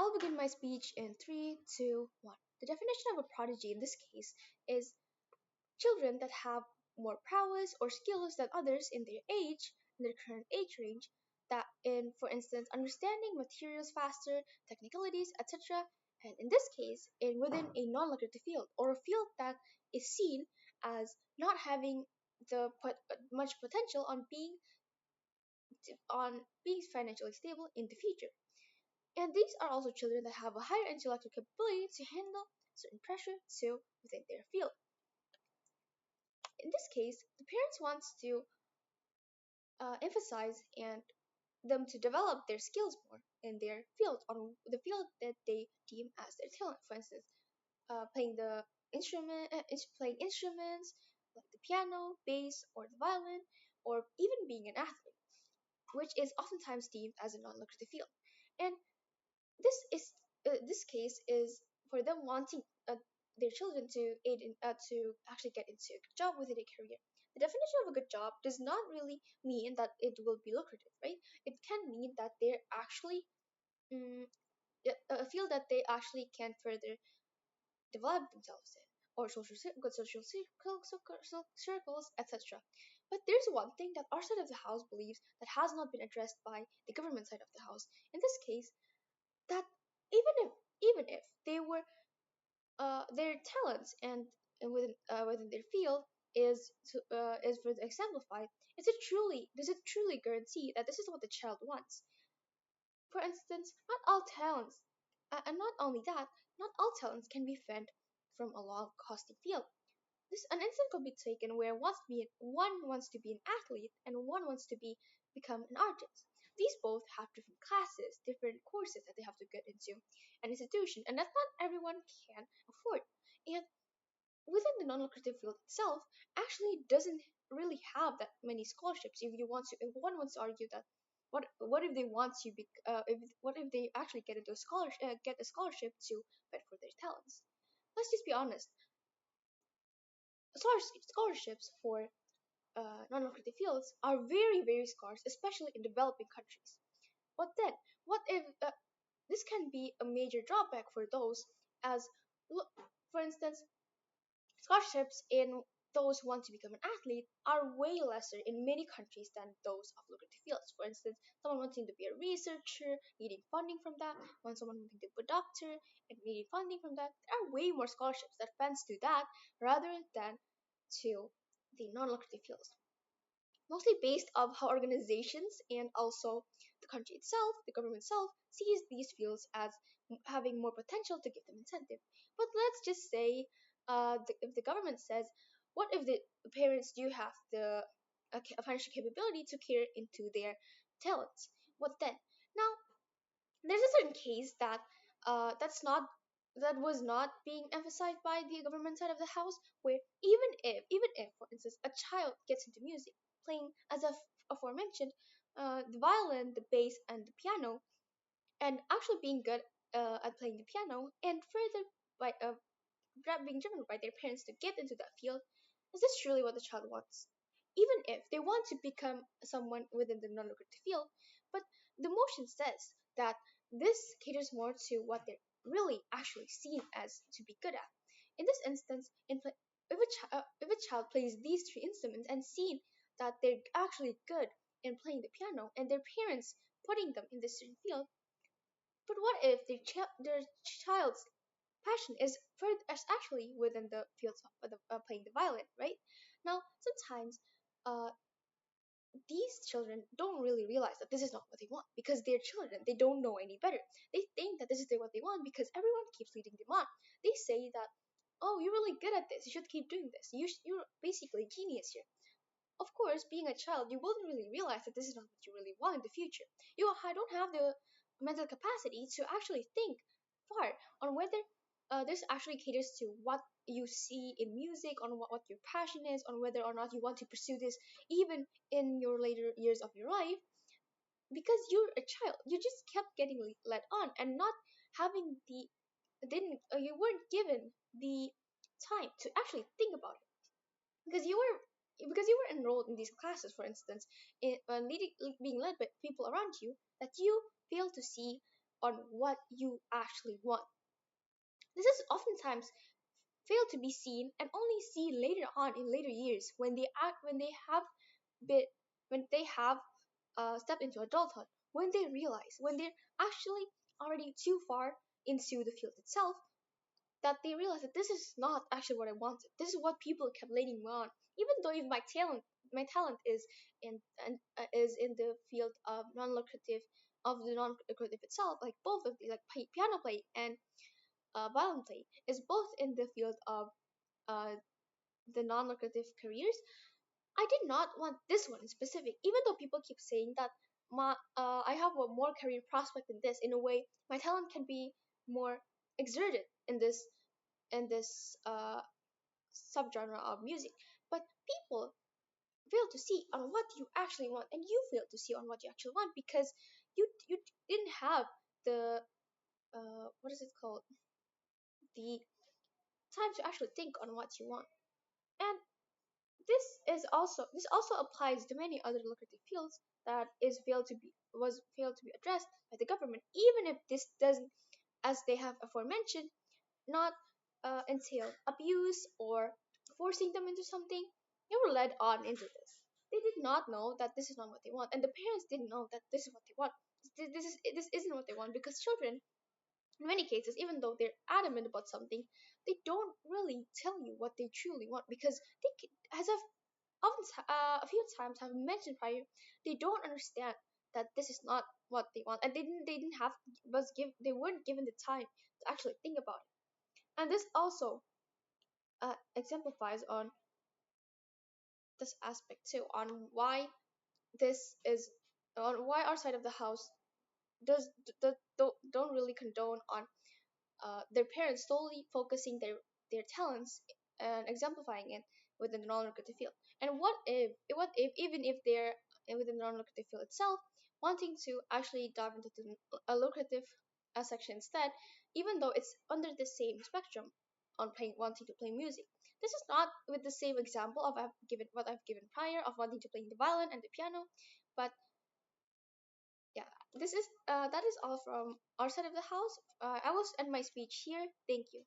I'll begin my speech in three, two, one. The definition of a prodigy in this case is children that have more prowess or skills than others in their current age range, that in, for instance, understanding materials faster, technicalities, etc. And in this case, within a non-lucrative field or a field that is seen as not having much potential on being financially stable in the future. And these are also children that have a higher intellectual capability to handle certain pressure so within their field. In this case, the parents wants to emphasize and them to develop their skills more in their field, on the field that they deem as their talent. For instance, playing instruments like the piano, bass, or the violin, or even being an athlete, which is oftentimes deemed as a non-lucrative field. And this case is for them wanting their children to actually get into a good job within a career. The definition of a good job does not really mean that it will be lucrative, right? It can mean that they're actually mm, a field that they actually can further develop themselves in, or good social circles, etc. But there's one thing that our side of the house believes that has not been addressed by the government side of the house. In this case, that even if they were their talents and within their field is further exemplified, does it truly guarantee that this is what the child wants? For instance, not all talents, and not only that, not all talents can be fed from a long costing field. An instance could be taken where one wants to be an athlete and one wants to become an artist. These both have different classes, different courses that they have to get into an institution, and that not everyone can afford. And within the non-lucrative field itself, actually doesn't really have that many scholarships. If one wants to argue that, what if they want to be, what if they actually get a scholarship to bet for their talents? Let's just be honest. Scholarships for non-lucrative fields are very, very scarce, especially in developing countries. But then, what if this can be a major drawback for those, as look, for instance, scholarships in those who want to become an athlete are way lesser in many countries than those of lucrative fields. For instance, someone wanting to be a researcher, needing funding from that, someone wanting to be a doctor and needing funding from that, there are way more scholarships that fans to that rather than to the non-lucrative fields, mostly based on how organizations and also the country itself, the government itself, sees these fields as having more potential to give them incentive. But let's just say, if the government says, what if the parents do have the financial capability to care into their talents? What then? Now, there's a certain case that that was not being emphasized by the government side of the house, where even if for instance a child gets into music, playing as aforementioned, the violin, the bass, and the piano, and actually being good at playing the piano, and further by being driven by their parents to get into that field, is this truly what the child wants? Even if they want to become someone within the non-lucrative field, but the motion says that this caters more to what they're really actually seen as to be good at. In this instance, if a child plays these three instruments and seen that they're actually good in playing the piano, and their parents putting them in this certain field, but what if their child's passion is actually within the fields of playing the violin, right? Now, sometimes uh, these children don't really realize that this is not what they want because they're children. They don't know any better. They think that this is what they want because everyone keeps leading them on. They say that, oh, you're really good at this. You should keep doing this. You're basically a genius here. Of course, being a child, you wouldn't really realize that this is not what you really want in the future. Don't have the mental capacity to actually think far on whether this actually caters to what you see in music, on what your passion is, on whether or not you want to pursue this even in your later years of your life. Because you're a child, you just kept getting led on and not having didn't you weren't given the time to actually think about it because you were enrolled in these classes, for instance, being led by people around you that you fail to see on what you actually want. This is oftentimes fail to be seen and only seen later on in later years when they act when they have been when they have stepped into adulthood, when they realize when they're actually already too far into the field itself, that they realize that this is not actually what I wanted. This is what people kept leading me on. Even though if my talent is in the field of non-lucrative itself, like both of the like piano play and violin play is both in the field of uh, the non-lucrative careers. I did not want this one in specific, even though people keep saying that I have a more career prospect in this. In a way, my talent can be more exerted in this subgenre of music. But people fail to see on what you actually want, and you fail to see on what you actually want because you didn't have the what is it called, the time to actually think on what you want. And this also applies to many other lucrative fields that is failed to be addressed by the government, even if this doesn't, as they have aforementioned, not entail abuse or forcing them into something. They were led on into this. They did not know that this is not what they want, and the parents didn't know that this is what they want. This isn't what they want, because children, in many cases, even though they're adamant about something, they don't really tell you what they truly want, because as I've often a few times have mentioned prior, they don't understand that this is not what they want, and they didn't have was give they weren't given the time to actually think about it. And this also exemplifies on this aspect too, on why this is on why our side of the house does don't really condone on their parents solely focusing their talents and exemplifying it within the non-lucrative field. And what if even if they're within the non-lucrative field itself, wanting to actually dive into a lucrative section instead, even though it's under the same spectrum on playing wanting to play music. This is not with the same example of I've given prior of wanting to play the violin and the piano, but yeah, this is that is all from our side of the house. I will end my speech here. Thank you.